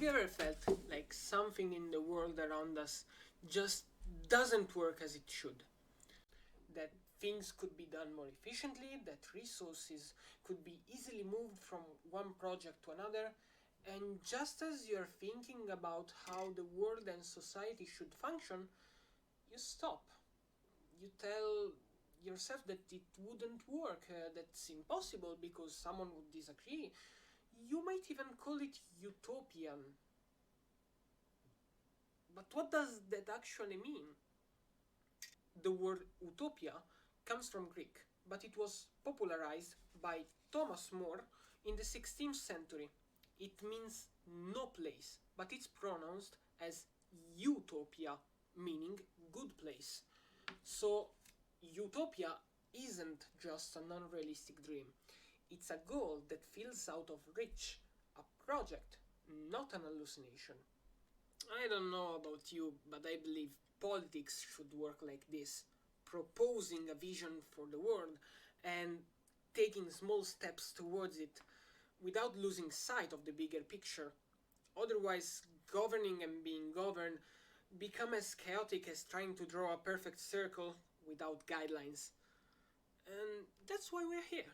you ever felt like something in the world around us just doesn't work as it should? That things could be done more efficiently, that resources could be easily moved from one project to another, and just as you're thinking about how the world and society should function, you stop. You tell yourself that it wouldn't work, that's impossible because someone would disagree. You might even call it utopian. But what does that actually mean? The word utopia comes from Greek, but it was popularized by Thomas More in the 16th century. It means no place, but it's pronounced as utopia, meaning good place. So, utopia isn't just an unrealistic dream. It's a goal that feels out of reach, a project, not an hallucination. I don't know about you, but I believe politics should work like this, proposing a vision for the world and taking small steps towards it without losing sight of the bigger picture. Otherwise, governing and being governed become as chaotic as trying to draw a perfect circle without guidelines. And that's why we're here,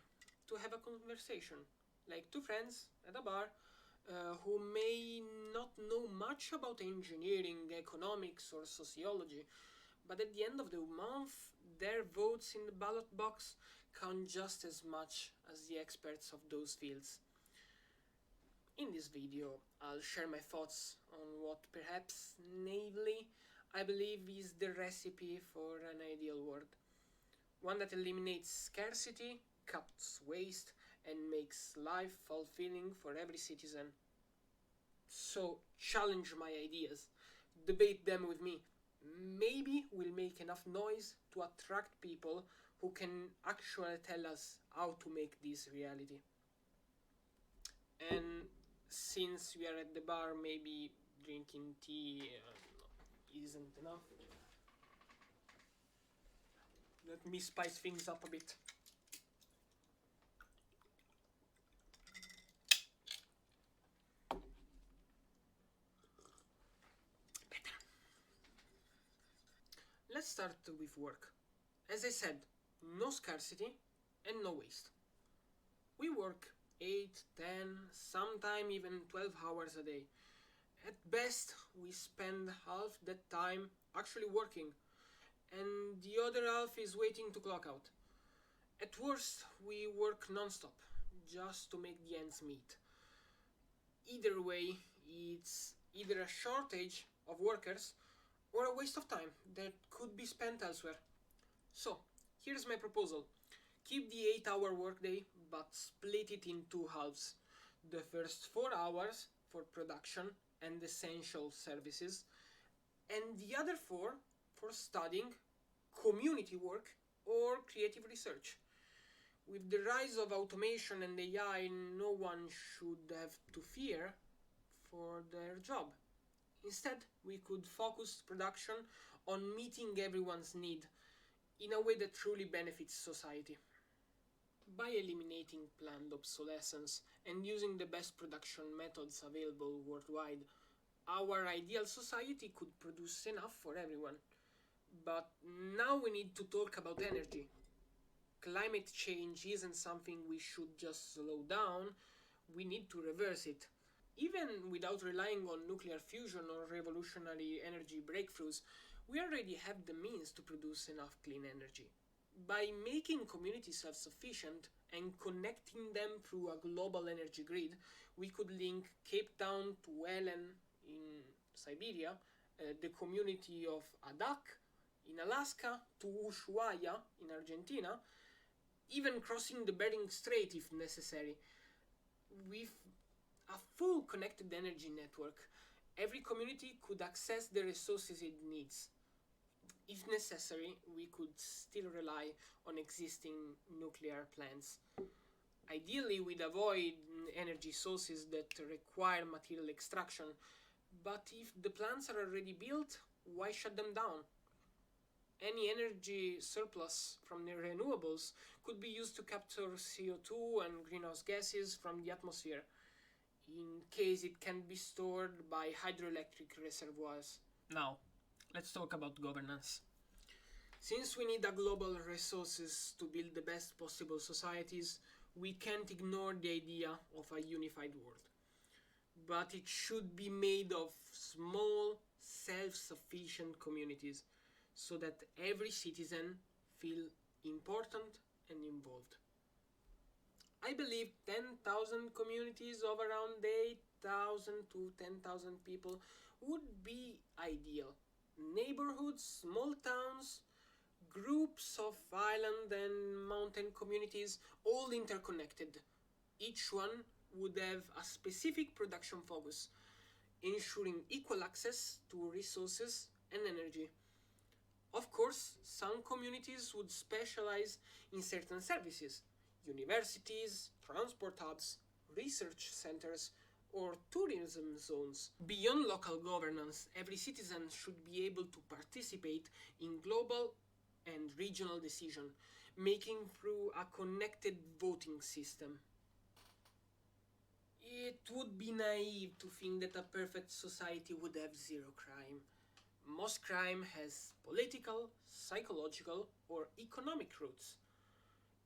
to have a conversation, like two friends at a bar who may not know much about engineering, economics, or sociology, but at the end of the month, their votes in the ballot box count just as much as the experts of those fields. In this video, I'll share my thoughts on what perhaps naively I believe is the recipe for an ideal world. One that eliminates scarcity, cuts waste, and makes life fulfilling for every citizen. So challenge my ideas, debate them with me. Maybe we'll make enough noise to attract people who can actually tell us how to make this reality. And since we are at the bar, maybe drinking tea isn't enough. Let me spice things up a bit. Better. Let's start with work. As I said, no scarcity and no waste. We work 8, 10, sometimes even 12 hours a day. At best, we spend half that time actually working, and the other half is waiting to clock out. At worst, we work non-stop, just to make the ends meet. Either way, it's either a shortage of workers or a waste of time that could be spent elsewhere. So, here's my proposal. Keep the 8-hour workday, but split it in two halves. The first 4 hours for production and essential services, and the other 4 for studying, community work, or creative research. With the rise of automation and AI, no one should have to fear for their job. Instead, we could focus production on meeting everyone's need in a way that truly benefits society. By eliminating planned obsolescence and using the best production methods available worldwide, our ideal society could produce enough for everyone. But now we need to talk about energy. Climate change isn't something we should just slow down, we need to reverse it. Even without relying on nuclear fusion or revolutionary energy breakthroughs, we already have the means to produce enough clean energy. By making communities self sufficient and connecting them through a global energy grid, we could link Cape Town to Welen in Siberia, the community of Adak in Alaska to Ushuaia in Argentina, even crossing the Bering Strait if necessary. With a full connected energy network, every community could access the resources it needs. If necessary, we could still rely on existing nuclear plants. Ideally, we'd avoid energy sources that require material extraction, but if the plants are already built, why shut them down? Any energy surplus from the renewables could be used to capture CO2 and greenhouse gases from the atmosphere. in case it can be stored by hydroelectric reservoirs. Now, let's talk about governance. Since we need a global resources to build the best possible societies, we can't ignore the idea of a unified world. But it should be made of small, self-sufficient communities so that every citizen feel important and involved. I believe 10,000 communities of around 8,000 to 10,000 people would be ideal. Neighborhoods, small towns, groups of island and mountain communities, all interconnected. Each one would have a specific production focus, ensuring equal access to resources and energy. Of course, some communities would specialize in certain services: universities, transport hubs, research centers, or tourism zones. Beyond local governance, every citizen should be able to participate in global and regional decision making through a connected voting system. It would be naive to think that a perfect society would have zero crime. Most crime has political, psychological, or economic roots.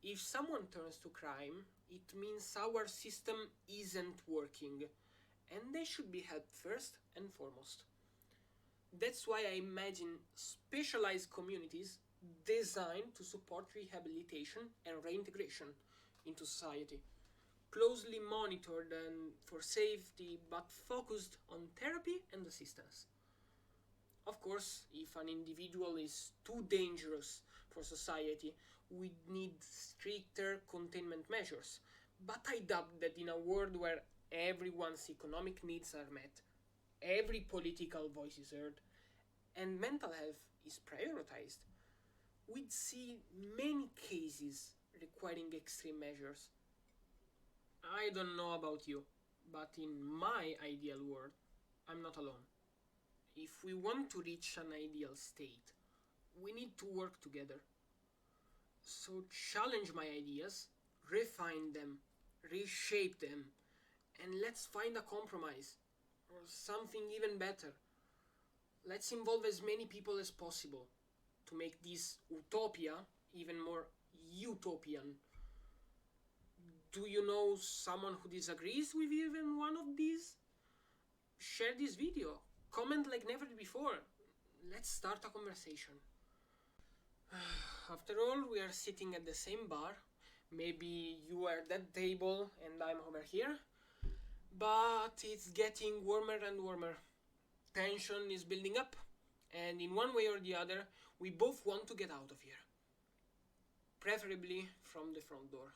If someone turns to crime, it means our system isn't working, and they should be helped first and foremost. That's why I imagine specialized communities designed to support rehabilitation and reintegration into society, closely monitored and for safety, but focused on therapy and assistance. Of course, if an individual is too dangerous for society, we need stricter containment measures. But I doubt that in a world where everyone's economic needs are met, every political voice is heard, and mental health is prioritized, we'd see many cases requiring extreme measures. I don't know about you, but in my ideal world, I'm not alone. If we want to reach an ideal state, we need to work together. So challenge my ideas, refine them, reshape them, and let's find a compromise, or something even better. Let's involve as many people as possible to make this utopia even more utopian. Do you know someone who disagrees with even one of these? Share this video, comment like never before. Let's start a conversation. After all, we are sitting at the same bar. Maybe you are at that table and I'm over here. But it's getting warmer and warmer. Tension is building up, and in one way or the other, we both want to get out of here. Preferably from the front door.